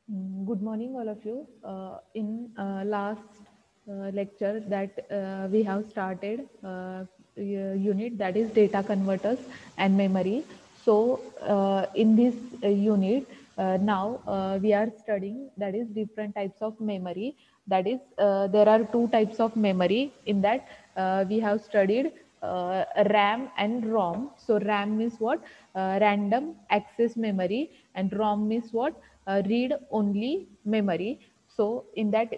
Good morning, all of you. In last lecture that we have started unit that is data converters and memory. So in this unit now we are studying that is different types of memory. That is there are two types of memory in that we have studied RAM and ROM. So RAM means what? Random access memory, and ROM means what? Read only memory. So in that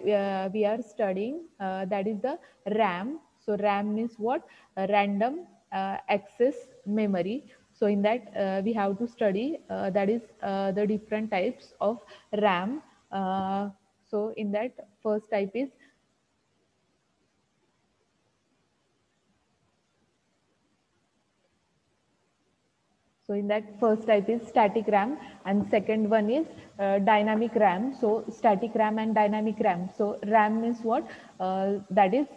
we are studying that is the RAM. So RAM means what? Random access memory. So in that we have to study that is the different types of RAM. So in that first type is So in that first type is static RAM, and second one is dynamic RAM. So static RAM and dynamic RAM. So RAM means what? That is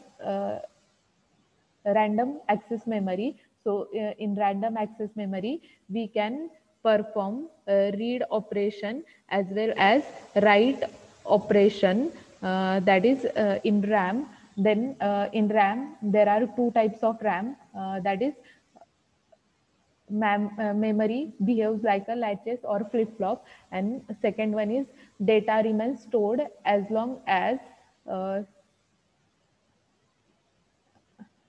random access memory. So in random access memory, we can perform read operation as well as write operation. That is in RAM. Then in RAM, there are two types of RAM. That is memory behaves like a latches or flip flop, and second one is data remains stored as long as uh,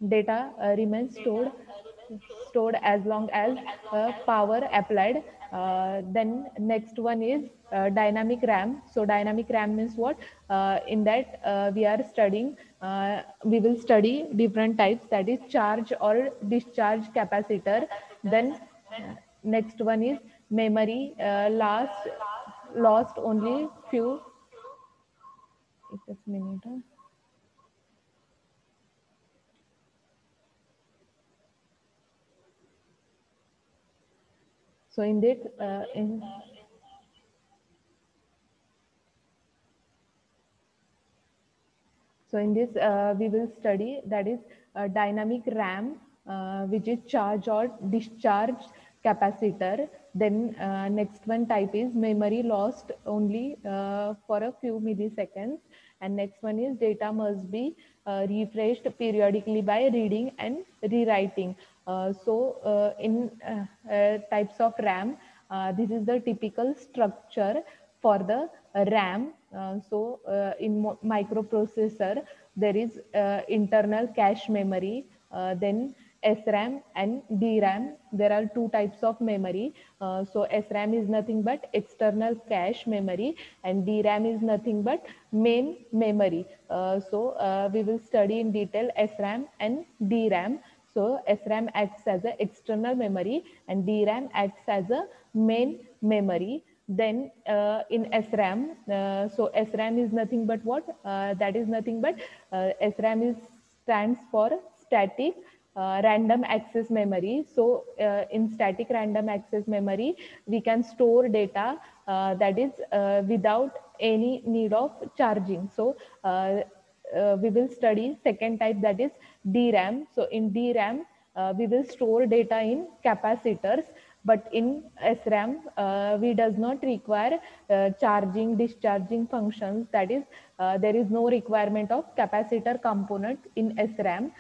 data remains stored as long as power applied. Then next one is dynamic RAM. So dynamic RAM means what? In that we will study different types, that is charge or discharge capacitor. Then next one is memory lost only few. Just a minute. So in that in So in this, we will study that is dynamic RAM, which is charge or discharge capacitor. Then next one type is memory lost only for a few milliseconds. And next one is data must be refreshed periodically by reading and rewriting. In types of RAM, this is the typical structure for the RAM. In microprocessor, there is internal cache memory, then SRAM and DRAM. There are two types of memory. So SRAM is nothing but external cache memory, and DRAM is nothing but main memory. We will study in detail SRAM and DRAM. So SRAM acts as an external memory and DRAM acts as a main memory. Then in SRAM, so SRAM is nothing but what? That is nothing but SRAM is stands for static random access memory. So in static random access memory, we can store data that is without any need of charging. So we will study second type, that is DRAM. So in DRAM, we will store data in capacitors, but in SRAM, we does not require charging, discharging functions. That is, there is no requirement of capacitor component in SRAM.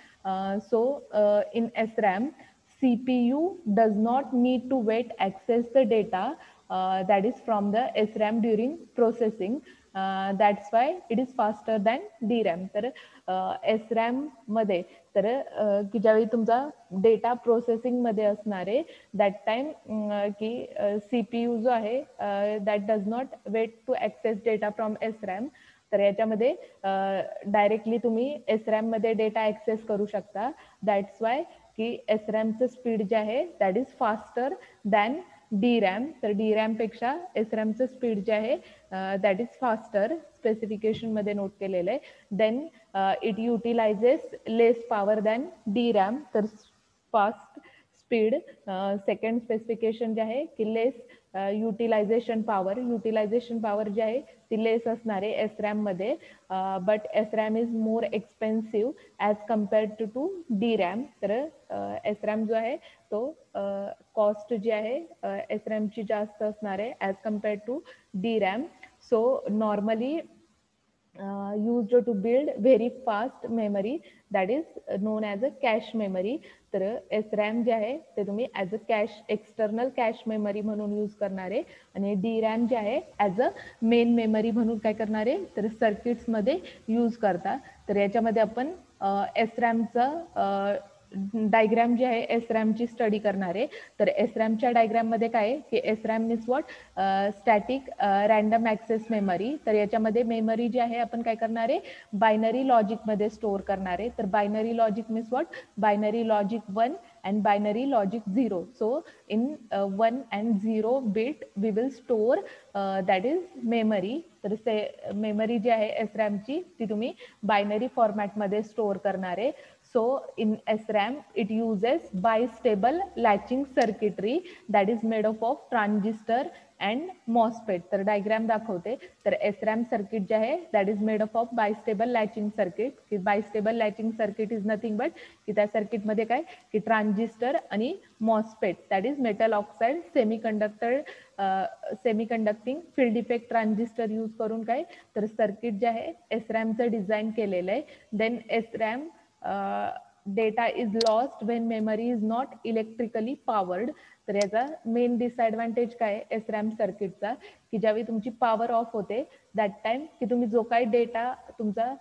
In SRAM, CPU does not need to wait access the data that is from the SRAM during processing. That's why it is faster than DRAM. तर SRAM मध्ये तर की ज्यावेळी तुमचा data processing मध्ये असणार आहे that time की CPU जो आहे that does not wait to access data from SRAM. तर याच्यामध्ये डायरेक्टली तुम्ही SRAM मध्ये डेटा ऍक्सेस करू शकता. दॅट्स वाय की SRAMचं स्पीड जे आहे that is faster than DRAM. तर DRAM पेक्षा SRAMचं स्पीड जे आहे दॅट इज फास्टर, स्पेसिफिकेशन मध्ये नोट केलेलं आहे. Then it utilizes less power than DRAM. तर फास्ट स्पीड. सेकंड स्पेसिफिकेशन जे आहे की लेस युटिलायझेशन पॉवर जी आहे ती लेस असणार आहे SRAM मध्ये. But SRAM is more expensive as compared to DRAM. तर SRAM जो आहे तो कॉस्ट जी आहे SRAM ची जास्त असणार आहे as compared to DRAM. So normally used to build very fast memory, that is known as a cache memory. तर SRAM जे आहे ते तुम्ही as a cash, external cash memory म्हणून यूज करणार आहे, आणि DRAM जे आहे ॲज अ मेन मेमरी म्हणून काय करणार आहे, तर सर्किट्समध्ये यूज करता. तर याच्यामध्ये आपण SRAMचं डायग्रॅम जे आहे SRAMची स्टडी करणार आहे. तर SRAMच्या डायग्रॅममध्ये काय आहे की SRAM means what, static random access memory. तर याच्यामध्ये मेमरी जी आहे आपण काय करणार आहे, बायनरी लॉजिकमध्ये स्टोअर करणार आहे. तर binary logic means what, binary logic 1 and binary logic 0. So in 1 and 0 bit we will store that is memory. तर मेमरी जी आहे SRAM ची ती तुम्ही बायनरी फॉर्मॅटमध्ये स्टोअर करणार आहे. So in SRAM it uses bistable latching circuitry that is made up of transistor and MOSFET. तर diagram दाखवते. तर SRAM सर्किट जे आहे that is made up of bistable latching circuit. की bistable latching circuit is nothing but की त्या सर्किटमध्ये काय की ट्रान्झिस्टर आणि MOSFET that is metal oxide semiconducting field effect transistor use करून काय तर सर्किट जे आहे SRAMचं डिझाईन केलेलं आहे. Then SRAM data is lost when memory is not electrically powered. तर याचा मेन डिसएडव्हान्टेज काय आहे SRAM सर्किटचा, की ज्यावेळी तुमची पॉवर ऑफ होते दॅट टाइम की तुम्ही जो काही डेटा तुमचा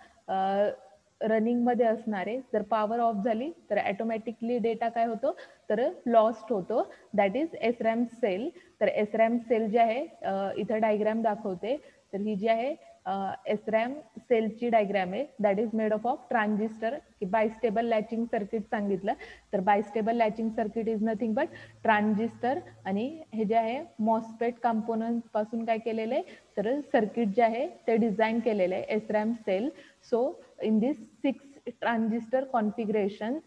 रनिंग मध्ये असणार आहे, जर पॉवर ऑफ झाली तर ऑटोमॅटिकली डेटा काय होतो तर लॉस्ट होतो. That is SRAM cell. तर SRAM सेल जे आहे इथं डायग्राम दाखवते. तर ही जी आहे SRAM सेलची डायग्राम आहे that is made up of transistor. की बायस्टेबल लॅचिंग सर्किट सांगितलं. तर bistable latching circuit is nothing but transistor आणि हे जे आहे मॉस्फेट कंपोनंट पासून काय केलेलं आहे तर सर्किट जे आहे ते डिझाईन केलेलं आहे SRAM cell. So in this 6 transistor configurations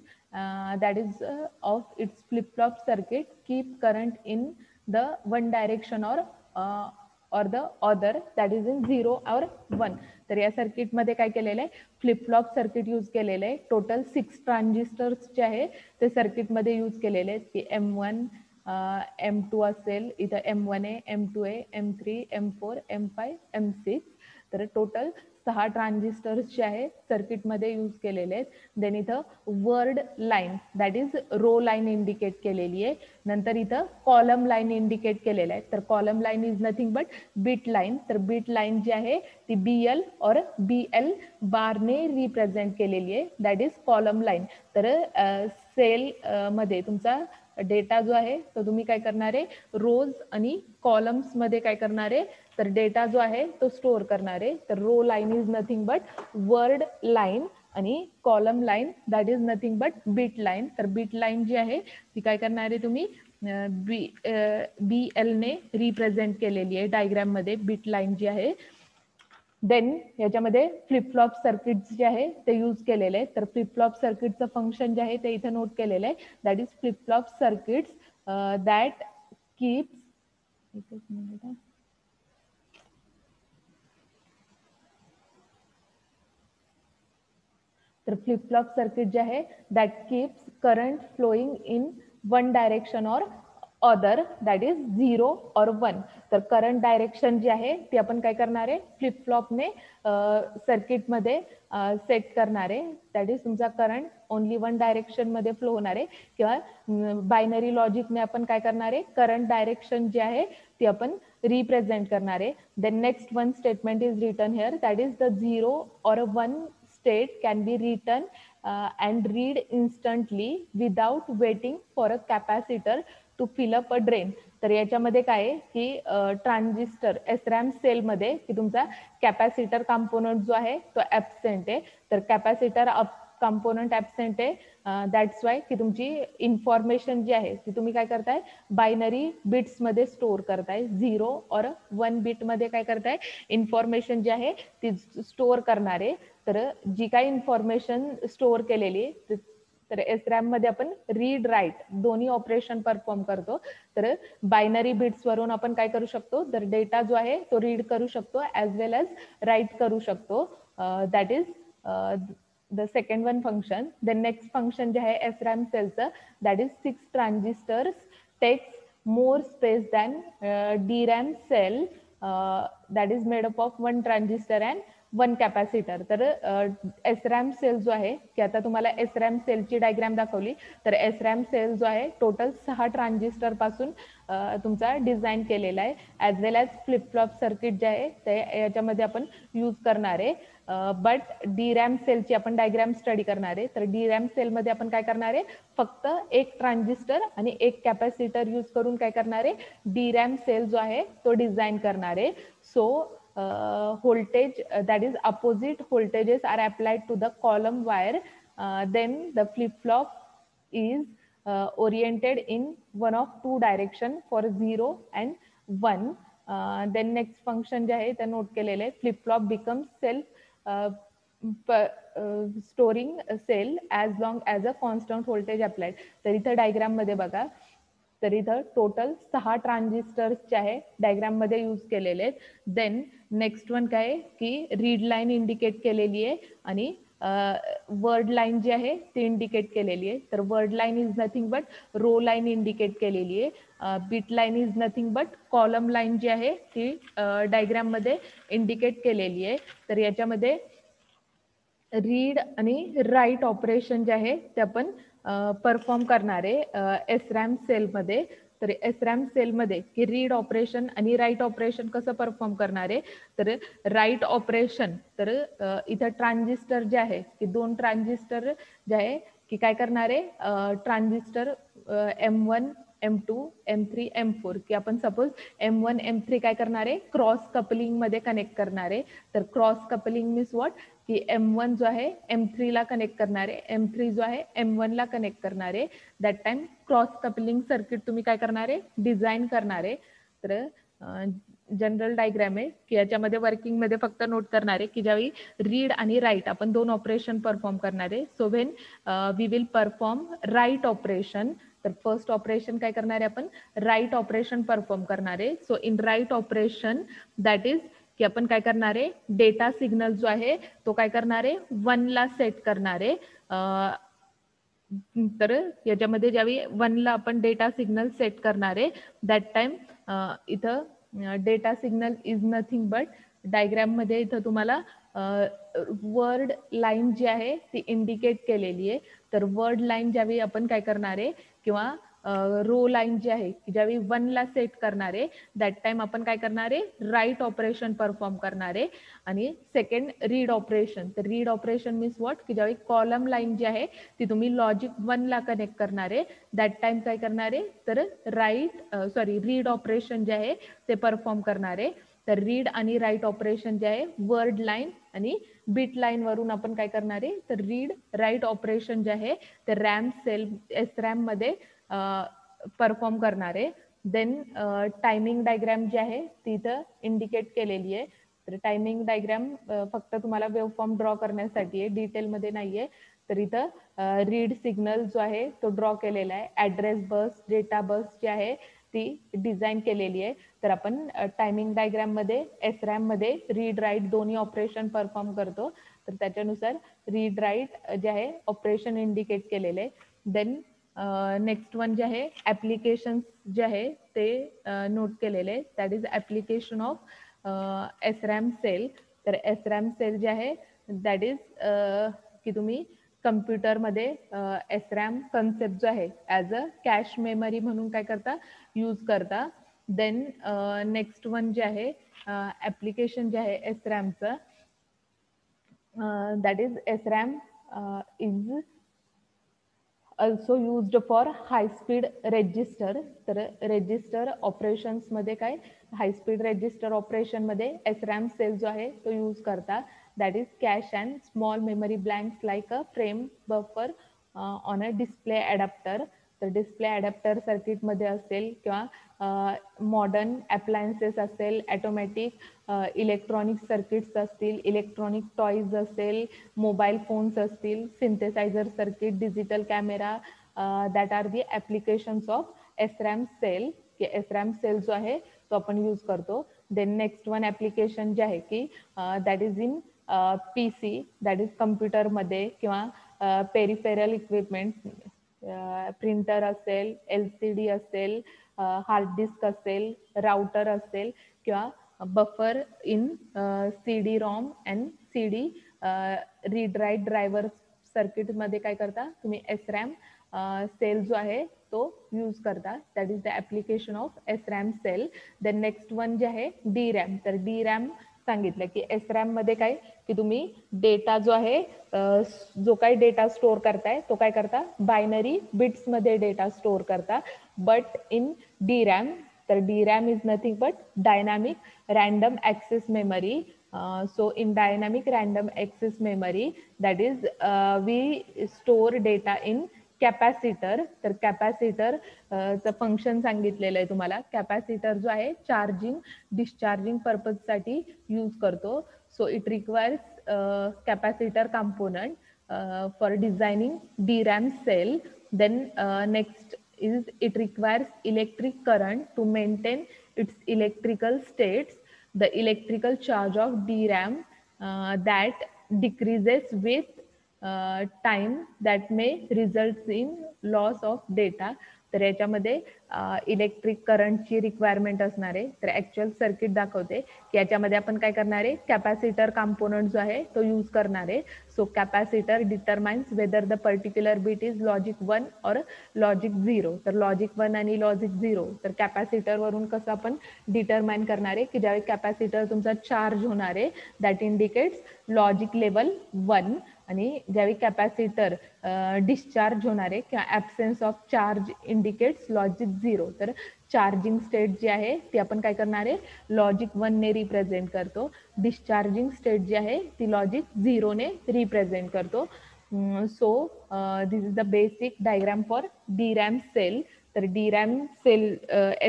that is of its flip-flop circuit keep current in the one direction or the other, that is in 0 or 1. तर या सर्किट मध्ये काय केलेलं आहे फ्लिप फ्लॉप सर्किट यूज केलेलं आहे. Total 6 transistors जे आहे ते सर्किट मध्ये यूज केलेले आहेत. की M1 M2 असेल, इथं M1 आहे, M2 आहे, M3, M4, M5, M6. तर टोटल 6 ट्रान्झिस्टर्स जे आहे सर्किटमध्ये यूज केलेले आहेत. देन इथं word line that is row line indicate केलेली आहे. नंतर इथं कॉलम लाईन इंडिकेट केलेलं आहे. तर column line is nothing but bit line. तर बिट लाईन जी आहे ती BL और BL बारने रिप्रेझेंट केलेली आहे दॅट इज कॉलम लाईन. तर सेल मध्ये तुमचा डेटा जो आहे तो तुम्ही काय करणार आहे रोज आणि कॉलम्स मध्ये काय करणार आहे तर डेटा जो आहे तो स्टोअर करणार आहे. तर row line is nothing but word line आणि column line that is nothing but bit line. तर बिट लाईन जी आहे ती काय करणार आहे तुम्ही BL ने रिप्रेझेंट केलेली आहे डायग्राम मध्ये बिट लाईन जी आहे. देन याच्यामध्ये फ्लिप फ्लॉप सर्किट जे आहे ते यूज केलेले आहे. तर फ्लिप फ्लॉप सर्किटचं फंक्शन जे आहे ते इथे नोट केलेलं आहे that is flip flop circuits that keeps तर फ्लिप फ्लॉप सर्किट जे आहे that keeps current flowing in one direction और अदर दॅट इज 0 और 1. तर करंट डायरेक्शन जी आहे ती आपण काय करणार आहे फ्लिप फ्लॉपने सर्किटमध्ये सेट करणार आहे. दॅट इज तुमचा करंट ओनली वन डायरेक्शन मध्ये फ्लो होणार आहे. किंवा बायनरी लॉजिकने आपण काय करणार आहे करंट डायरेक्शन जी आहे ती आपण रिप्रेझेंट करणार आहे. Then next one statement is written here that is the 0 or 1 state can be written and read instantly without waiting for a capacitor to fill up a drain. तर याच्यामध्ये काय आहे की ट्रान्झिस्टर SRAM सेलमध्ये की तुमचा कॅपॅसिटर कंपोनंट जो आहे तो ऍबसेंट आहे. तर कॅपॅसिटर कंपोनंट ऍबसेंट आहे दॅट्स वाय की तुमची इन्फॉर्मेशन जी आहे ती तुम्ही काय करताय बायनरी बिट्स मध्ये स्टोअर करताय. 0 और 1 बिट मध्ये काय करताय इन्फॉर्मेशन जी आहे ती स्टोअर करणार आहे. तर जी काही इन्फॉर्मेशन स्टोअर केलेली तर SRAM मध्ये आपण रीड राईट दोन्ही ऑपरेशन परफॉर्म करतो. तर बायनरी बिट्स वरून आपण काय करू शकतो तर डेटा जो आहे तो रीड करू शकतो ॲज वेल ॲज राईट करू शकतो. That is the second one function. The next function जे आहे SRAM सेलचं that is 6 transistors takes more space than DRAM cell that is made up of 1 transistor and 1 capacitor. तर SRAM cell जो आहे की आता तुम्हाला SRAM सेलची डायग्राम दाखवली, तर SRAM सेल जो आहे टोटल 6 ट्रान्झिस्टर पासून तुमचा डिझाईन केलेला आहे. As well as flip flop circuit जे आहे ते याच्यामध्ये आपण यूज करणार आहे. बट DRAM सेलची आपण डायग्राम स्टडी करणार आहे. तर DRAM सेलमध्ये आपण काय करणार आहे, फक्त एक ट्रान्झिस्टर आणि एक कॅपॅसिटर यूज करून काय करणार आहे, DRAM सेल जो आहे तो डिझाईन करणार आहे. So voltage that is opposite voltages are applied to the column wire, then the flip flop is oriented in one of two direction for 0 and 1. Then next function जे आहे ते note केलेले आहे, flip flop becomes self storing cell as long as a constant voltage applied. तर इथं diagram मध्ये बघा, तर इथं टोटल 6 ट्रान्झिस्टर्सचे आहे डायग्राम मध्ये यूज केलेले आहेत. देन नेक्स्ट वन काय आहे की रीड लाईन इंडिकेट केलेली आहे आणि वर्ड लाईन जी आहे ती इंडिकेट केलेली आहे. तर word line is nothing but row line indicate केलेली आहे. Bit line is nothing but column line जी आहे ती डायग्राम मध्ये इंडिकेट केलेली आहे. तर याच्यामध्ये रीड आणि राईट ऑपरेशन जे आहे ते आपण परफॉर्म करणार आहे SRAM सेलमध्ये. तर SRAM सेलमध्ये की रीड ऑपरेशन आणि राईट ऑपरेशन कसं परफॉर्म करणार आहे, तर राईट ऑपरेशन तर इथं ट्रान्झिस्टर जे आहे की 2 ट्रान्झिस्टर जे आहे की काय करणार आहे, transistor M1 M2 M3 M4 की आपण सपोज M1 M3 काय करणार आहे, क्रॉस कपलिंग मध्ये कनेक्ट करणार आहे. तर क्रॉस कपलिंग मीन्स व्हॉट की M1 जो आहे M3 ला कनेक्ट करणार आहे, M3 जो आहे M1 ला कनेक्ट करणार आहे. That time cross coupling circuit तुम्ही काय करणार आहे, डिझाईन करणार आहे. तर जनरल डायग्राम आहे की याच्यामध्ये वर्किंग मध्ये फक्त नोट करणार आहे की ज्यावेळी रीड आणि राईट आपण 2 ऑपरेशन परफॉर्म करणार आहे. So when we will perform write operation, तर फर्स्ट ऑपरेशन काय करणार आहे, आपण राईट ऑपरेशन परफॉर्म करणार आहे. So in write operation that is की आपण काय करणार आहे, डेटा सिग्नल जो आहे तो काय करणार आहे, 1 ला सेट करणार आहे. तर याच्यामध्ये ज्यावेळी 1 ला आपण डेटा सिग्नल सेट करणार आहे, दॅट टाइम इथं data signal is nothing but diagram मध्ये इथं तुम्हाला वर्ड लाईन जी आहे ती इंडिकेट केलेली आहे. तर वर्ड लाईन ज्यावेळी आपण काय करणार आहे किंवा रो लाईन जी आहे की ज्यावेळी 1 ला सेट करणार आहे, दॅट टाइम आपण काय करणार आहे, राईट ऑपरेशन परफॉर्म करणार आहे. आणि सेकंड रीड ऑपरेशन, तर रीड ऑपरेशन मीन्स व्हॉट की ज्यावेळी कॉलम लाईन जी आहे ती तुम्ही लॉजिक 1 ला कनेक्ट करणार आहे, दॅट टाइम काय करणार आहे, तर रीड ऑपरेशन जे आहे ते परफॉर्म करणार आहे. तर रीड आणि राईट ऑपरेशन जे आहे वर्ड लाईन आणि बीट लाईन वरून आपण काय करणार आहे, तर रीड राईट ऑपरेशन जे आहे ते रॅम सेल SRAM मध्ये परफॉर्म करणार आहे. देन टायमिंग डायग्राम जी आहे ती इथं इंडिकेट केलेली आहे. तर टायमिंग डायग्राम फक्त तुम्हाला वेव्ह फॉर्म ड्रॉ करण्यासाठी आहे, डिटेलमध्ये नाहीये. तर इथं रीड सिग्नल जो आहे तो ड्रॉ केलेला आहे. ऍड्रेस बस, डेटा बस जी आहे ती डिझाईन केलेली आहे. तर आपण टायमिंग डायग्राम मध्ये SRAM मध्ये रीड राईट दोन्ही ऑपरेशन परफॉर्म करतो. तर त्याच्यानुसार रीड राईट जे आहे ऑपरेशन इंडिकेट केलेले आहे. देन नेक्स्ट वन जे आहे ऍप्लिकेशन जे आहे ते नोट केलेले आहे. That is application of SRAM cell. तर SRAM सेल जे आहे दॅट इज की तुम्ही कम्प्युटरमध्ये SRAM कन्सेप्ट जो आहे ॲज अ कॅश मेमरी म्हणून काय करता, यूज करता. देन नेक्स्ट वन जे आहे ऍप्लिकेशन जे आहे SRAMचं, that is SRAM is also used for high speed register. तर रेजिस्टर ऑपरेशन्स मध्ये काय, हाय स्पीड रेजिस्टर ऑपरेशन मध्ये SRAM सेल जो आहे तो यूज करता. That is cache and small memory blanks like a frame buffer on a display adapter. तर display adapter circuit मध्ये असेल किंवा मॉडर्न अप्लायन्सेस असेल, ऑटोमॅटिक इलेक्ट्रॉनिक सर्किट्स असतील, इलेक्ट्रॉनिक टॉईज असेल, मोबाईल फोन्स असतील, synthesizer circuit, digital camera, that are the applications of SRAM cell. की SRAM cell जो आहे तो आपण यूज करतो. देन नेक्स्ट वन ऍप्लिकेशन जे आहे की that is in PC, that is कम्प्युटरमध्ये किंवा पेरिफेरल इक्विपमेंट, प्रिंटर असेल, LCD असेल, हार्ड डिस्क असेल, राउटर असेल किंवा buffer in CD-ROM and CD read write driver सर्किटमध्ये काय करता तुम्ही SRAM सेल जो आहे तो यूज करता. That is the application of SRAM cell. Then next one जे आहे DRAM. तर DRAM सांगितलं की SRAM मध्ये काय की तुम्ही डेटा जो आहे जो काही डेटा स्टोअर करताय तो काय करता बायनरी बिट्स मध्ये डेटा स्टोअर करता. बट इन DRAM तर DRAM is nothing but dynamic random access memory. So in dynamic random access memory, that is we store data in capacitor. तर कॅपॅसिटर चं function सांगितलेलं आहे तुम्हाला. कॅपॅसिटर जो आहे चार्जिंग डिस्चार्जिंग पर्पजसाठी यूज करतो. So it requires capacitor component for designing DRAM cell. Then next is it requires electric current to maintain its electrical states. The electrical charge of DRAM that decreases with time that may result in loss of data. तर याच्यामध्ये electric करंटची requirement असणार आहे. तर actual circuit दाखवते की याच्यामध्ये आपण काय करणार आहे कॅपॅसिटर कंपोनंट जो आहे तो यूज करणार आहे. So capacitor determines whether the particular bit is logic 1 or logic 0. तर लॉजिक 1 आणि लॉजिक 0 तर कॅपॅसिटर वरून कसं आपण डिटरमाइन करणार आहे की ज्यावेळी कॅपॅसिटर तुमचा चार्ज होणार आहे दॅट इंडिकेट्स लॉजिक लेवल 1 आणि ज्यावेळी कॅपॅसिटर डिस्चार्ज होणार आहे किंवा absence of charge indicates logic 0. तर चार्जिंग स्टेट जी आहे ती आपण काय करणार आहे लॉजिक 1 ने रिप्रेझेंट करतो. डिस्चार्जिंग स्टेट जी आहे ती लॉजिक 0 ने रिप्रेझेंट करतो. So this is the basic diagram for DRAM cell. तर DRAM सेल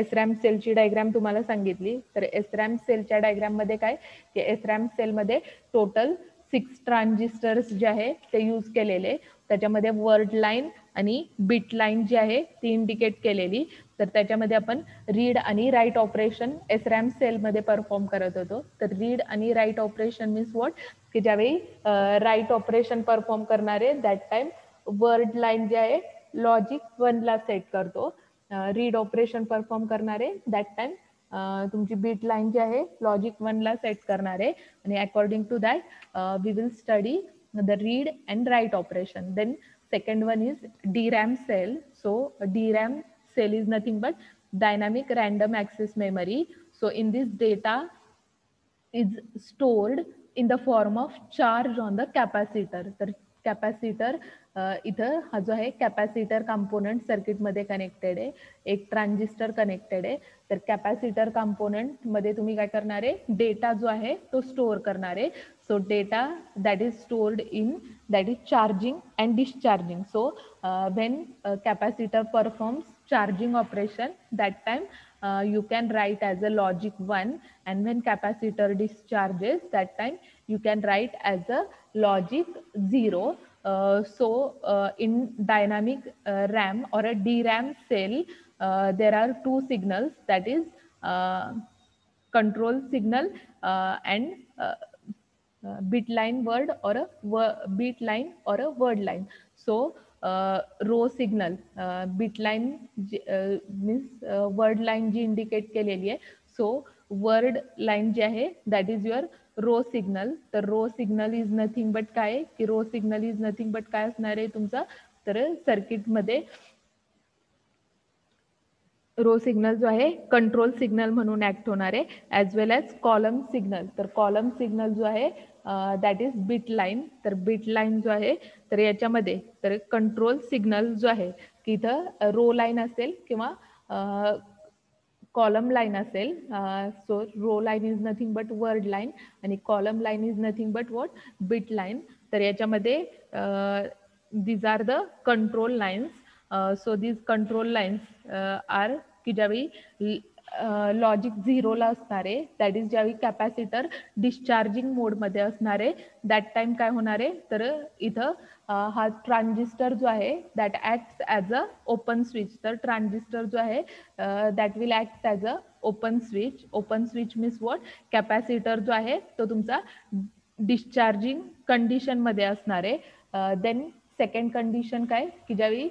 SRAM सेलची डायग्राम तुम्हाला सांगितली. तर SRAM सेलच्या डायग्राम मध्ये काय की SRAM सेलमध्ये टोटल 6 ट्रान्झिस्टर्स जे आहे ते यूज केलेले. त्याच्यामध्ये वर्ड लाईन आणि बिट लाईन जी आहे ती इंडिकेट केलेली. तर त्याच्यामध्ये आपण रीड आणि राईट ऑपरेशन SRAM सेलमध्ये परफॉर्म करत होतो. तर रीड आणि राईट ऑपरेशन मीन्स व्हॉट की ज्यावेळी राईट ऑपरेशन परफॉर्म करणारे दॅट टाइम वर्ड लाईन जे आहे लॉजिक 1 ला सेट करतो. रीड ऑपरेशन परफॉर्म करणारे दॅट टाइम तुमची बीट लाईन जी आहे लॉजिक 1 ला सेट करणार आहे. आणि according to that we will study the read and write operation. Then second one is DRAM cell. So DRAM cell is nothing but dynamic random access memory. So in this data is stored in the form of charge on the capacitor. तर capacitor इथं हा जो आहे capacitor component सर्किटमध्ये connected आहे. एक transistor connected आहे. तर कॅपॅसिटर कंपोनंट मध्ये तुम्ही काय करणार आहे डेटा जो आहे तो स्टोअर करणार आहे. So data that is stored in that is charging and discharging. So when capacitor performs charging operation that time you can write as a logic 1 and when capacitor discharges that time you can write as a logic 0. So in dynamic RAM or a DRAM cell there are two signals that is control signal and bit line word or a bit line or a word line. So row signal bit line means word line जी indicate केलेली आहे. So word line जी आहे that is your row signal. तर row signal is nothing but काय की row signal is nothing but काय असणार आहे तुमचा तर सर्किटमध्ये रो सिग्नल जो आहे कंट्रोल सिग्नल म्हणून ऍक्ट होणार आहे as well as column signal. तर कॉलम सिग्नल जो आहे दॅट इज बिट लाईन. तर बिट लाईन जो आहे तर याच्यामध्ये तर कंट्रोल सिग्नल जो आहे की इथं रो लाईन असेल किंवा कॉलम लाईन असेल. So row line is nothing but word line आणि column line is nothing but what bit line. तर याच्यामध्ये these are the control lines. So these control lines are की ज्यावेळी लॉजिक 0 ला असणार आहे दॅट इज ज्यावेळी कॅपॅसिटर डिस्चार्जिंग मोडमध्ये असणार आहे दॅट टाइम काय होणार आहे तर इथं हा ट्रान्झिस्टर जो आहे that acts as a open switch. तर ट्रान्झिस्टर जो आहे that will act as a open switch. Open switch means what capacitor जो आहे तो तुमचा डिस्चार्जिंग कंडिशनमध्ये असणार आहे. देन सेकंड कंडिशन काय की ज्यावेळी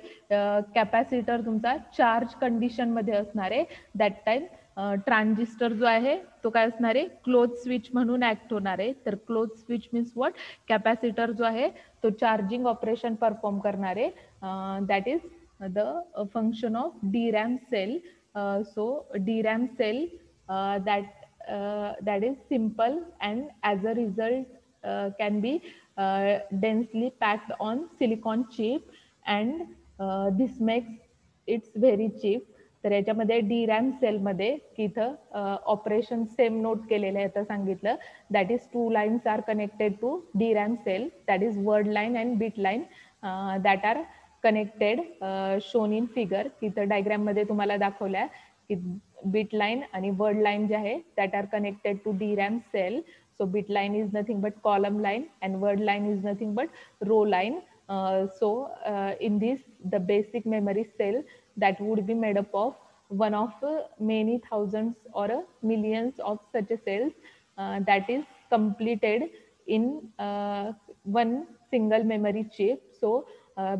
कॅपॅसिटर तुमचा चार्ज कंडिशनमध्ये असणार आहे दॅट टाइम ट्रान्झिस्टर जो आहे तो काय असणार आहे, क्लोज स्विच म्हणून ऍक्ट होणार आहे. तर close switch means what, capacitor जो आहे तो चार्जिंग ऑपरेशन परफॉर्म करणार आहे. That is the function of DRAM cell. So DRAM cell that is simple, and as a result can be densely packed on silicon chip, and this makes it's very cheap. तर याच्यामध्ये DRAM सेलमध्ये की इथं operation same note केलेलं आहे, आता सांगितलं. That is 2 lines are connected to DRAM cell, that is word line and bit line that are connected, shown in figure. इथं डायग्राम मध्ये तुम्हाला दाखवल्या की बिट लाईन आणि वर्ड लाईन जे आहे that are connected to DRAM cell. So bit line is nothing but column line, and word line is nothing but row line. In this, the basic memory cell that would be made up of one of many thousands or millions of such cells that is completed in one single memory chip. So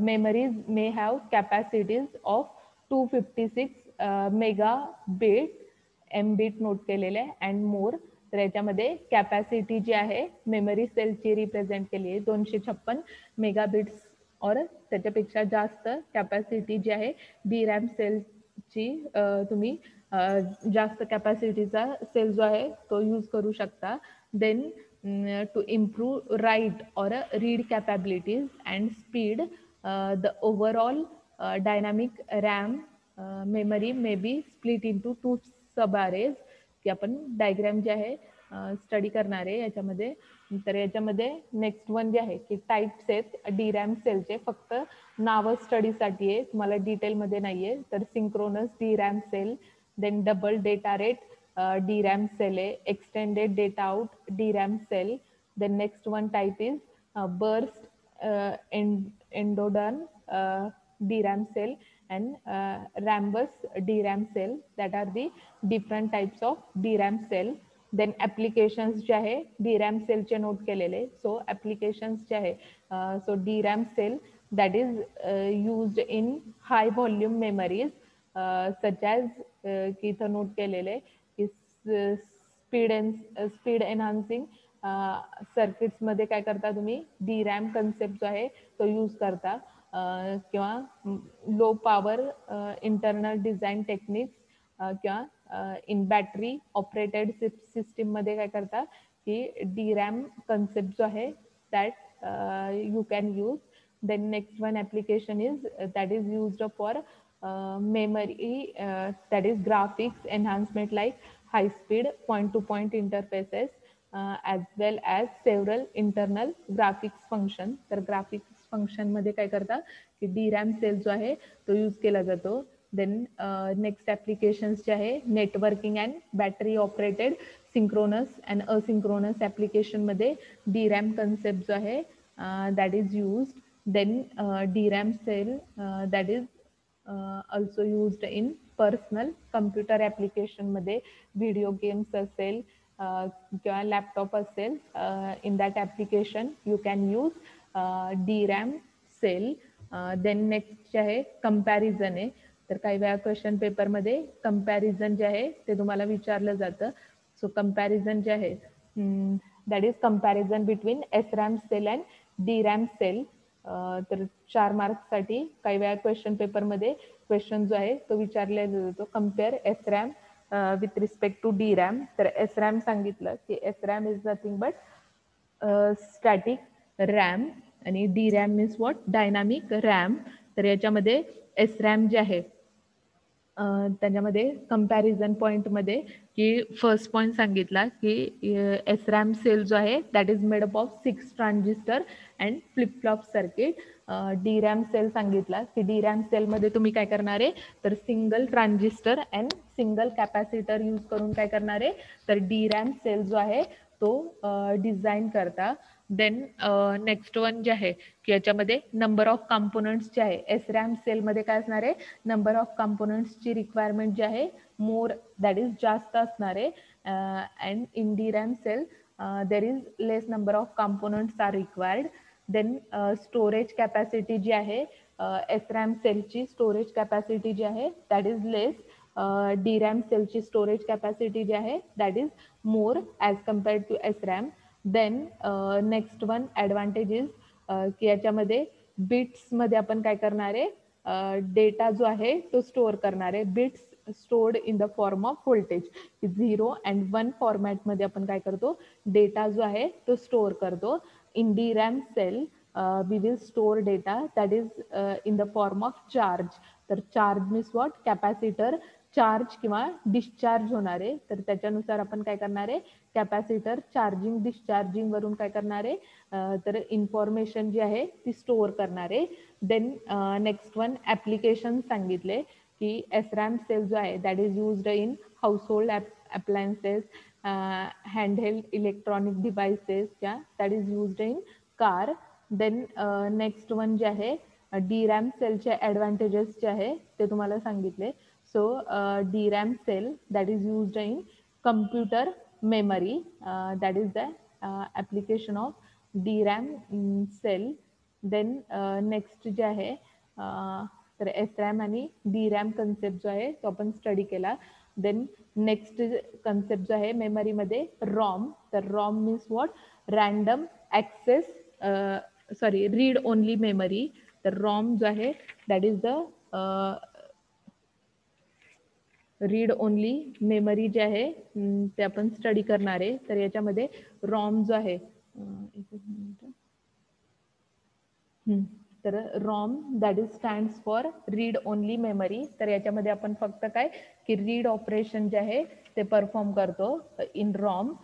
memories may have capacities of 256 megabit mbit note केलेले आहे and more. तर याच्यामध्ये capacity जी आहे memory सेलची represent केली आहे 256 megabits और त्याच्यापेक्षा जास्त कॅपॅसिटी जी आहे DRAM सेलची तुम्ही जास्त कॅपॅसिटीचा सेल जो आहे तो यूज करू शकता. Then to improve write or read capabilities and speed, the overall dynamic RAM memory may be split into sub arrays, की आपण डायग्राम जे आहे स्टडी करणार आहे याच्यामध्ये. तर याच्यामध्ये नेक्स्ट वन जे आहे की टाईप्स आहेत DRAM सेलचे, फक्त नावं स्टडीसाठी आहे, तुम्हाला डिटेलमध्ये नाही आहे. तर synchronous DRAM cell, then double data rate DRAM cell आहे, extended data out DRAM cell. Then next one type is burst एंडोडर्न DRAM cell, and rambus DRAM cell. That are the different types of DRAM cell. Then applications जे आहे DRAM cell चे note केलेले. So applications जे आहे, so DRAM cell that is used in high volume memories such as की इथं note केलेले की स्पीड एनहान्सिंग सर्किट्स मध्ये काय करता तुम्ही DRAM कन्सेप्ट जो आहे तो यूज करता, किंवा low power internal design techniques, किंवा इन बॅटरी ऑपरेटेड सिस्टीम मध्ये काय करता की DRAM कन्सेप्ट जो आहे that you can use. Then next one application is that is used for memory, that is graphics enhancement like high speed point to point interfaces, as well as several internal graphics function. तर graphics function मध्ये काय करता की DRAM sale जो आहे तो use केला जातो. देन नेक्स्ट ॲप्लिकेशन्स जे आहे networking and battery operated synchronous and asynchronous application मध्ये DRAM कन्सेप्ट जो आहे that is used. Then DRAM cell that is also used in personal computer application मध्ये, व्हिडिओ गेम्स असेल किंवा लॅपटॉप असेल, in that application you can use DRAM cell. Then next जे आहे comparison आहे. तर काही वेळा क्वेश्चन पेपरमध्ये कम्पॅरिझन जे आहे ते तुम्हाला विचारलं जातं. सो कम्पॅरिझन जे आहे that is comparison between SRAM cell and DRAM cell. तर 4 मार्क्ससाठी काही वेळा क्वेश्चन पेपरमध्ये क्वेश्चन जो आहे तो विचारला जातो, compare SRAM with respect to DRAM. तर SRAM सांगितलं की SRAM is nothing but static RAM, आणि DRAM means what, dynamic RAM. तर याच्यामध्ये SRAM जे आहे त्याच्यामध्ये कम्पॅरिझन पॉईंटमध्ये की फर्स्ट पॉईंट सांगितला की SRAM सेल जो आहे that is made up of 6 transistor and flip flop circuit. DRAM cell सांगितला की DRAM सेलमध्ये तुम्ही काय करणार आहे तर single transistor and single capacitor use करून काय करणार आहे तर DRAM सेल जो आहे तो डिझाईन करता. देन नेक्स्ट वन जे आहे की याच्यामध्ये नंबर ऑफ कॉम्पोनंट्स जे आहे SRAM सेलमध्ये काय असणार आहे, नंबर ऑफ कॉम्पोनंट्सची रिक्वायरमेंट जी आहे मोर, दॅट इज जास्त असणार आहे. And in DRAM cell there is less number of components are required. Then storage capacity जी आहे SRAM सेलची स्टोरेज कॅपॅसिटी जी आहे दॅट इज लेस, DRAM सेलची स्टोरेज कॅपॅसिटी जी आहे that is more as compared to SRAM. Then next one advantage is की याच्यामध्ये बिट्समध्ये आपण काय करणार आहे, डेटा जो आहे तो स्टोअर करणार आहे. Bits stored in the form off voltage. 0 and 1 फॉर्मॅटमध्ये आपण काय करतो, डेटा जो आहे तो स्टोअर करतो. In DRAM cell we will store data that is in the form of charge. तर charge means what, capacitor charge किंवा डिस्चार्ज होणार आहे. तर त्याच्यानुसार आपण काय करणार आहे, कॅपॅसिटर चार्जिंग डिस्चार्जिंग वरून काय करणार आहे, तर इन्फॉर्मेशन जी आहे ती स्टोअर करणार आहे. देन नेक्स्ट वन ॲप्लिकेशन सांगितले की SRAM सेल जो आहे that is used in household appliances, handheld electronic devices that is used in car. Then next one जे आहे DRAM सेलचे ॲडव्हान्टेजेस जे आहे ते तुम्हाला सांगितले. So DRAM cell that is used in computer memory, that is the application of DRAM cell. Then next जे आहे तर SRAM आणि DRAM कन्सेप्ट जो आहे तो आपण स्टडी केला. देन नेक्स्ट कन्सेप्ट जो आहे मेमरीमध्ये ROM. तर ROM means what, random access read only memory. तर ROM जो आहे that is the read only memory जे आहे ते आपण स्टडी करणार आहे. तर याच्यामध्ये ROM जो आहे तर ROM that is stands for read only memory. तर याच्यामध्ये आपण फक्त काय की रीड ऑपरेशन जे आहे ते परफॉर्म करतो in ROM.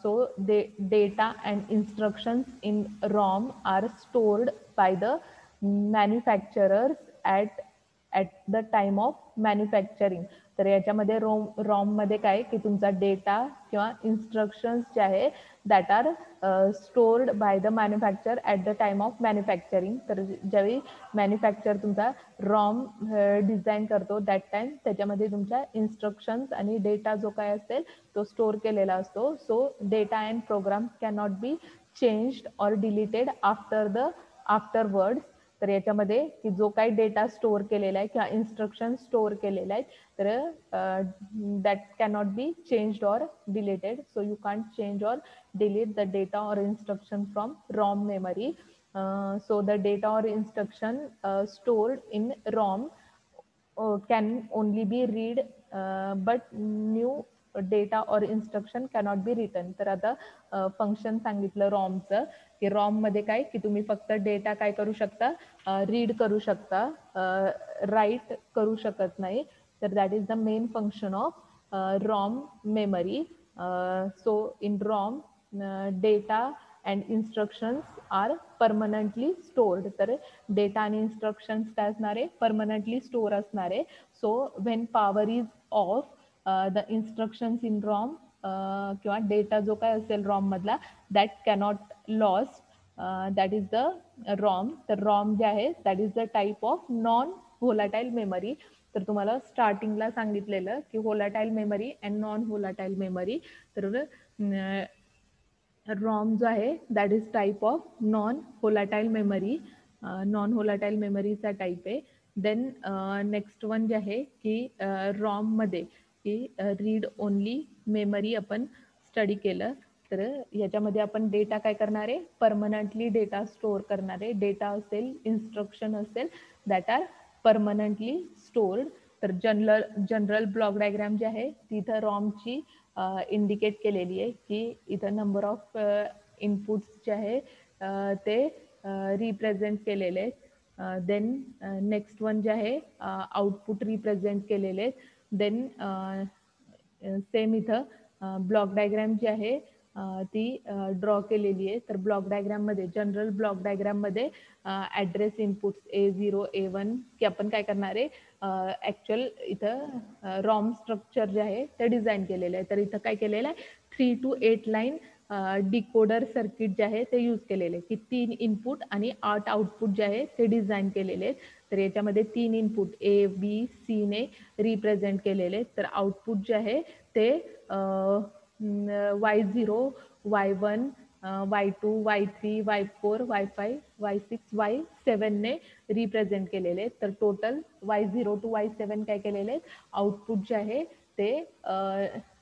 So the data and instructions in ROM are stored by the manufacturers at the time of manufacturing. तर याच्यामध्ये ROM मध्ये काय की तुमचा डेटा किंवा इन्स्ट्रक्शन्स जे आहे that are stored by the manufacture at the time of manufacturing. तर ज्यावेळी मॅन्युफॅक्चर तुमचा ROM डिझाईन करतो दॅट टाइम त्याच्यामध्ये तुमच्या इन्स्ट्रक्शन्स आणि डेटा जो काय असेल तो स्टोअर केलेला असतो. So data and program can not be changed or deleted afterwards. तर याच्यामध्ये की जो काही डेटा स्टोअर केलेला आहे किंवा इन्स्ट्रक्शन स्टोअर केलेला आहे तर that cannot B changed or deleted. So you can't change or delete the data or instruction from ROM memory. So the data or instruction stored in ROM can only be read, but new data or instruction cannot be written. तर आता function सांगितलं ROMचं की ROM मध्ये काय की तुम्ही फक्त data काय करू शकता, रीड करू शकता, राईट करू शकत नाही. तर that is the main function of ROM memory. So in ROM data and instructions are permanently stored. तर डेटा आणि इन्स्ट्रक्शन्स काय असणार आहे, परमनंटली स्टोअर असणार आहे. So when power is off the instructions in ROM किंवा डेटा जो काय असेल ROM मधला that cannot loss, that is the ROM. तर ROM जे आहे that is the type of non volatile memory. तर तुम्हाला स्टार्टिंगला सांगितलेलं की volatile memory and non volatile memory. तर ROM जो आहे that is type of non volatile memory. Non volatile मेमरीचा टाईप आहे. देन नेक्स्ट वन जे आहे की ROM मध्ये की रीड ओनली मेमरी आपण स्टडी केलं. तर याच्यामध्ये आपण डेटा काय करणार आहे, परमनंटली डेटा स्टोअर करणार आहे. डेटा असेल, इन्स्ट्रक्शन असेल दॅट आर परमनंटली स्टोर्ड. तर जनरल ब्लॉक डायग्राम जे आहे तिथं ROMची इंडिकेट केलेली आहे की इथं नंबर ऑफ इनपुट्स जे आहे ते रिप्रेझेंट केलेले आहेत. देन नेक्स्ट वन जे आहे आउटपुट रिप्रेझेंट केलेले आहेत. देन सेम इथं ब्लॉक डायग्राम जी आहे ती ड्रॉ केलेली आहे. तर ब्लॉक डायग्राममध्ये जनरल ब्लॉक डायग्राममध्ये ॲड्रेस इनपुट्स A0 A1 की आपण काय करणार आहे ॲक्च्युअल इथं ROM स्ट्रक्चर जे आहे ते डिझाईन केलेलं आहे. तर इथं काय केलेलं आहे 3 to 8 लाईन डिकोडर सर्किट जे आहे ते यूज केलेले की 3 इनपुट आणि 8 आउटपुट जे आहे ते डिझाईन केलेले आहेत. तर याच्यामध्ये 3 इनपुट A B C ने रिप्रेझेंट केलेले आहेत. तर आउटपुट जे आहे ते Y0 Y1 Y2, Y3, Y4, Y5, Y6, Y7 ने रिप्रेझेंट केलेले आहेत. तर टोटल Y0 to Y7 काय केलेले आहेत, आउटपुट जे आहे ते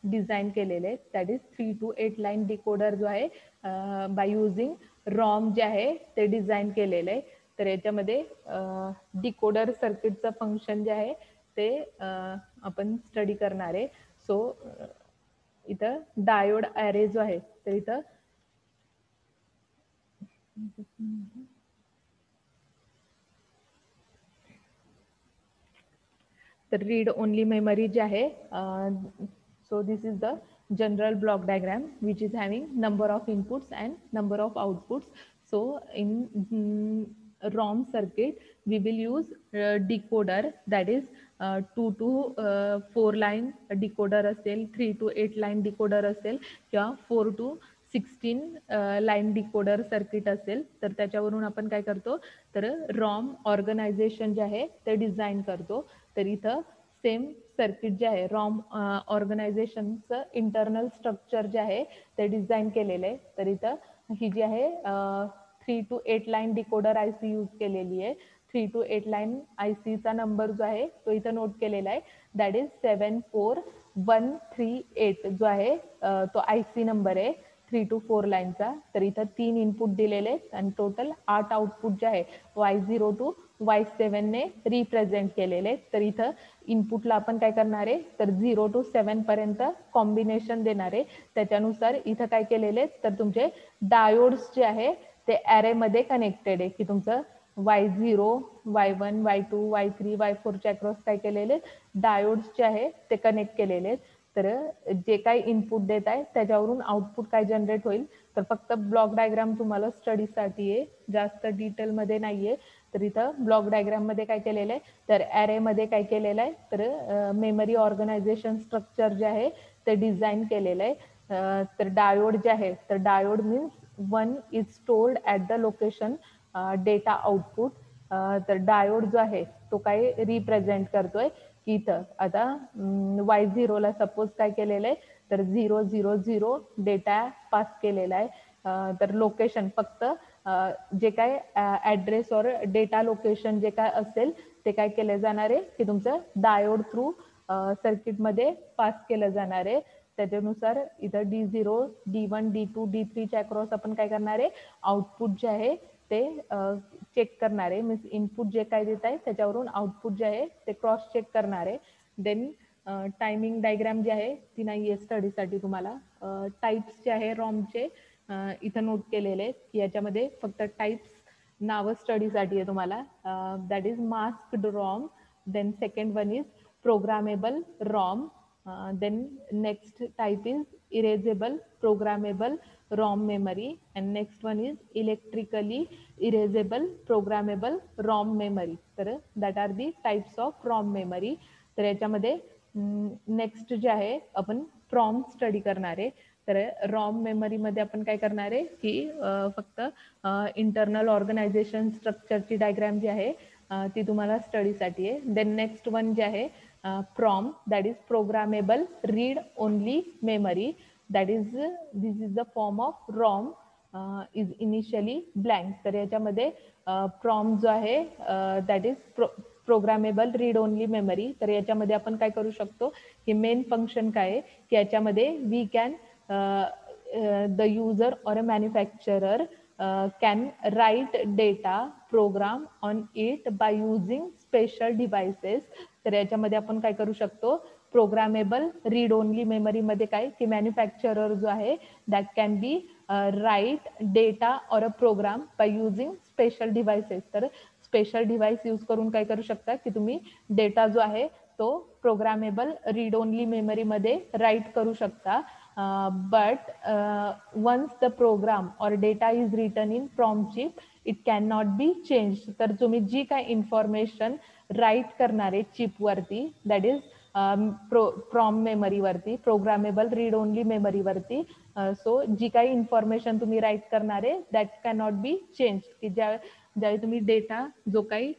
डिझाईन केलेले आहेत. That is 3 to 8 line decoder जो आहे बाय युझिंग रॉम जे आहे ते डिझाईन केलेलं आहे. तर याच्यामध्ये डिकोडर सर्किटचं फंक्शन जे आहे ते आपण स्टडी करणार आहे. सो इथं डायोड ॲरे जो आहे तर इथं तर रीड ओनली मेमरी जे आहे so this is the general block diagram which is having number of inputs and number of outputs. So in ROM circuit we will use decoder, that is 2 to 4 line decoder असेल, 3 to 8 line decoder असेल किंवा 4 to 16 line decoder circuit असेल. तर त्याच्यावरून आपण काय करतो, तर रॉम ऑर्गनायझेशन जे आहे ते डिझाईन करतो. तर इथं सेम सर्किट जे आहे रॉम ऑर्गनायझेशनचं इंटरनल स्ट्रक्चर जे आहे ते डिझाईन केलेलं आहे. तर इथं ही जी आहे 3 to 8 line decoder I C use केलेली आहे. 3 to 8 लाईन आय सीचा नंबर जो आहे तो इथं नोट केलेला आहे. दॅट इज 74138 जो आहे तो आय सी नंबर आहे 3 to 4 लाईनचा. तर इथं 3 इनपुट दिलेले आहेत आणि टोटल 8 आउटपुट जे आहे Y0 to Y7 ने रिप्रेझेंट केलेले. तर इथं इनपुटला आपण काय करणार आहे, तर 0 to 7 पर्यंत कॉम्बिनेशन देणार आहे. त्याच्यानुसार इथं काय केलेले तर तुमचे डायोड्स जे आहे ते ॲरेमध्ये कनेक्टेड आहे, की तुमचं Y0, Y1, Y2, Y3, Y4 च्या अक्रॉस काय केलेले डायोड्स जे आहे ते कनेक्ट केलेले आहेत. तर जे काही इनपुट देत आहे त्याच्यावरून आउटपुट काय जनरेट होईल. तर फक्त ब्लॉक डायग्राम तुम्हाला स्टडीसाठी आहे, जास्त डिटेलमध्ये नाही आहे. तर इथं ब्लॉक डायग्राममध्ये काय केलेलं आहे, तर ॲरेमध्ये काय केलेलं आहे, तर मेमरी ऑर्गनायझेशन स्ट्रक्चर जे आहे ते डिझाईन केलेलं आहे. तर डायोड जे आहे, तर diode means one is stored at the location data output. तर डायोड जो आहे तो काय रिप्रेझेंट करतोय, की इथं आता Y0 ला सपोज काय केलेलं आहे, तर 000 डेटा पास केलेला आहे. तर लोकेशन फक्त जे काय ॲड्रेस और डेटा लोकेशन जे काय असेल ते काय केलं जाणार आहे, की तुमचं डायोड थ्रू सर्किटमध्ये पास केलं जाणार आहे. त्याच्यानुसार इथं D0, D1, D2, D3 च्या अक्रॉस आपण काय करणार आहे, आउटपुट जे आहे ते चेक करणार आहे. मीन्स इनपुट जे काय देत आहे त्याच्यावरून आउटपुट जे आहे ते क्रॉस चेक करणार आहे. देन टायमिंग डायग्राम जे आहे ती नाही आहे स्टडीसाठी तुम्हाला. टाईप्स जे आहे रॉमचे इथं नोट केलेले आहेत, की याच्यामध्ये फक्त टाईप्स नावं स्टडीसाठी आहे तुम्हाला. That is masked ROM. Then second one is programmable ROM. Then next type is erasable programmable ROM memory, and next one is electrically erasable programmable ROM memory. तर that are the types of ROM memory. तर याच्यामध्ये next जे आहे आपण from study करणार आहे. तर ROM मेमरीमध्ये आपण काय करणार आहे, की फक्त इंटरनल ऑर्गनायझेशन स्ट्रक्चरची डायग्राम जी आहे ती तुम्हाला स्टडीसाठी आहे. देन नेक्स्ट वन जे आहे PROM, that is programmable read only memory. That is this is the form of ROM is initially blank. तर याच्यामध्ये फ्रॉम जो आहे that is programmable read only memory. तर याच्यामध्ये आपण काय करू शकतो, की मेन फंक्शन काय आहे, की याच्यामध्ये we can the user or a manufacturer can write data program on it by using special devices. तर याच्यामध्ये आपण काय करू शकतो, प्रोग्रामेबल रीड ओनली मेमरीमध्ये काय, की मॅन्युफॅक्चरर जो आहे that can be write data or a program by using special devices. तर स्पेशल डिव्हाइस यूज करून काय करू शकता, की तुम्ही डेटा जो आहे तो प्रोग्रामेबल रीड ओनली मेमरीमध्ये राईट करू शकता. But once the program or data is written in from chip it can not be change. तर तुम्ही जी काय इन्फॉर्मेशन राईट करणार आहे चिपवरती, दॅट इज फ्रॉम मेमरीवरती, प्रोग्रामेबल रीड ओनली मेमरीवरती, सो जी काही इन्फॉर्मेशन तुम्ही राईट करणार आहे that can not be change. की ज्यावेळी तुम्ही डेटा जो काही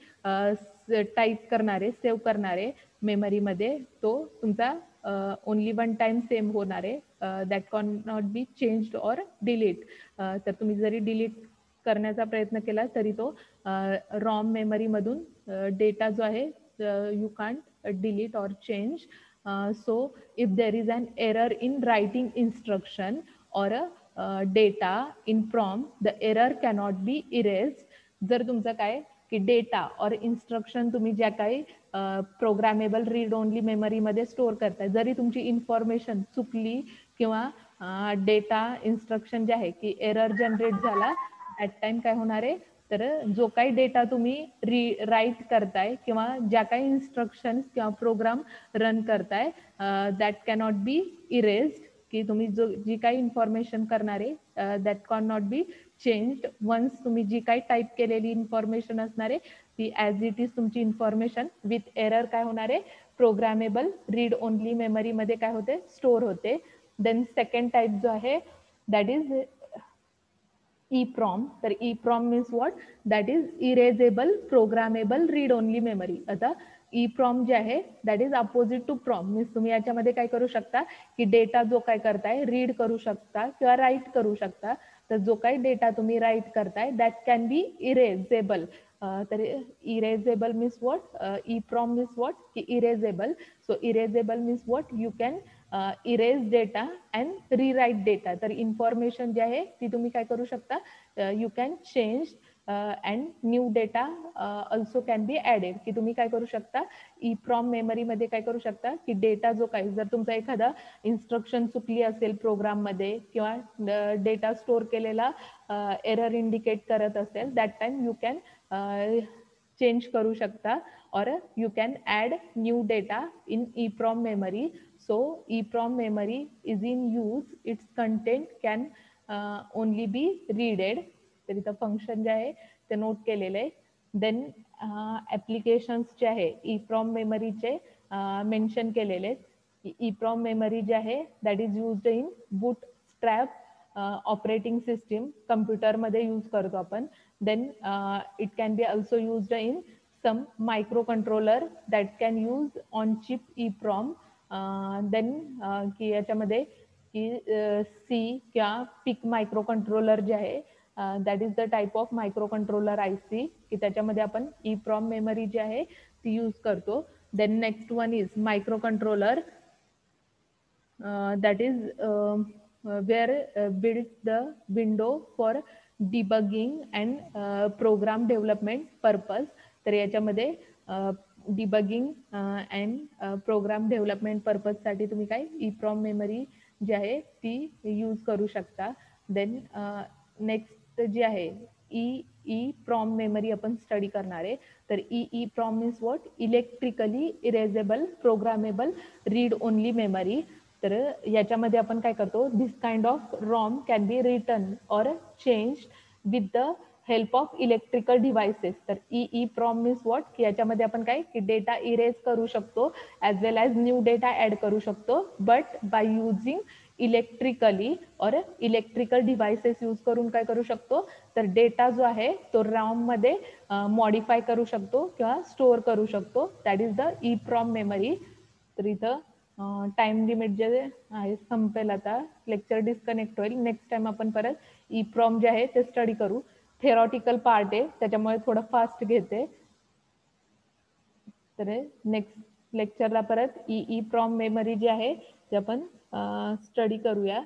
टाईप करणार आहे, सेव्ह करणार आहे मेमरीमध्ये, तो तुमचा ओनली वन टाइम सेम होणार आहे. That can not be changed or delete. तर तुम्ही जरी डिलीट करण्याचा प्रयत्न केला तरी तो रॉम मेमरीमधून डेटा जो आहे you can't delete or change. So if there is an error in writing instruction or data in prompt, the error cannot be erased. जर तुमचं काय की डेटा और इन्स्ट्रक्शन तुम्ही ज्या काही प्रोग्रामेबल रीड ओनली मेमरीमध्ये स्टोअर करताय, जरी तुमची इन्फॉर्मेशन चुकली किंवा डेटा इन्स्ट्रक्शन जे आहे की एरर जनरेट झाला, ॲट टाइम काय होणार आहे, तर जो काही डेटा तुम्ही राईट करताय किंवा ज्या काही इन्स्ट्रक्शन किंवा प्रोग्राम रन करताय दॅट कॅनॉट बी इरेज्ड, की तुम्ही जी काही इन्फॉर्मेशन करणार आहे that can not be changed. Once तुम्ही जी काही टाईप केलेली इन्फॉर्मेशन असणार आहे ती ॲज इट इज तुमची इन्फॉर्मेशन विथ एरर काय होणार आहे, प्रोग्रामेबल रीड ओनली मेमरीमध्ये काय होते, स्टोअर होते. देन सेकंड टाईप जो आहे दॅट इज EEPROM. तर EEPROM means what? That is erasable programmable read only memory. आता EEPROM जे आहे दॅट इज अपोजिट टू प्रॉम. मीन्स तुम्ही याच्यामध्ये काय करू शकता की डेटा जो काय करताय रीड करू शकता किंवा राईट करू शकता. तर जो काही डेटा तुम्ही राईट करताय दॅट कॅन बी इरेजेबल. तर erasable means what, EEPROM means what की erasable. So erasable means what, you can erase data and rewrite data. तर इन्फॉर्मेशन जी आहे ती तुम्ही काय करू शकता, you can change and new data also can be added. की तुम्ही काय करू शकता, EEPROM मेमरीमध्ये काय करू शकता की डेटा जो काही, जर तुमचा एखादा इन्स्ट्रक्शन चुकली असेल प्रोग्राममध्ये किंवा डेटा स्टोअर केलेला एरर इंडिकेट करत असेल, that time you can change करू शकता or you can add new data in EEPROM memory. So EEPROM memory is in use, its content can only be readed. तर इथं फंक्शन जे आहे ते नोट केलेलं आहे. देन ॲप्लिकेशन्स जे आहे EEPROM मेमरीचे मेन्शन केलेले आहेत. EEPROM मेमरी जे आहे that is used in bootstrap operating system, कम्प्युटरमध्ये यूज करतो आपण. Then it can be also used in some microcontroller that can use on chip EEPROM. then की याच्यामध्ये की C किंवा PIC मायक्रोकंट्रोलर जे आहे that is the type of microcontroller IC की त्याच्यामध्ये आपण EEPROM मेमरी जी आहे ती यूज करतो. Then next one is microcontroller that is where built the window for debugging and program development purpose. तर याच्यामध्ये डिबगिंग अँड प्रोग्राम डेव्हलपमेंट पर्पजसाठी तुम्ही काय EEPROM मेमरी जी आहे ती यूज करू शकता. देन नेक्स्ट जी आहे EEPROM मेमरी आपण स्टडी करणार आहे. तर EEPROM means what, electrically erasable programmable read only memory. तर याच्यामध्ये आपण काय करतो, this kind of ROM can be written or change with the help of electrical devices. तर EEPROM मीन्स वॉट की याच्यामध्ये आपण काय की डेटा इरेज करू शकतो as well as new data add करू शकतो, but by using electrically or electrical devices use करून काय करू शकतो, तर डेटा जो आहे तो रॉममध्ये मॉडिफाय करू शकतो किंवा स्टोअर करू शकतो. That is the EEPROM memory. तर इथं टाइम लिमिट जे आहे संपेल, आता लेक्चर डिस्कनेक्ट होईल. नेक्स्ट टाइम आपण परत EEPROM जे आहे ते स्टडी करू. थेरॉटिकल पार्ट आहे त्याच्यामुळे थोडं फास्ट घेते. तर नेक्स्ट लेक्चरला परत EEPROM मेमरी जी आहे ते आपण स्टडी करूया.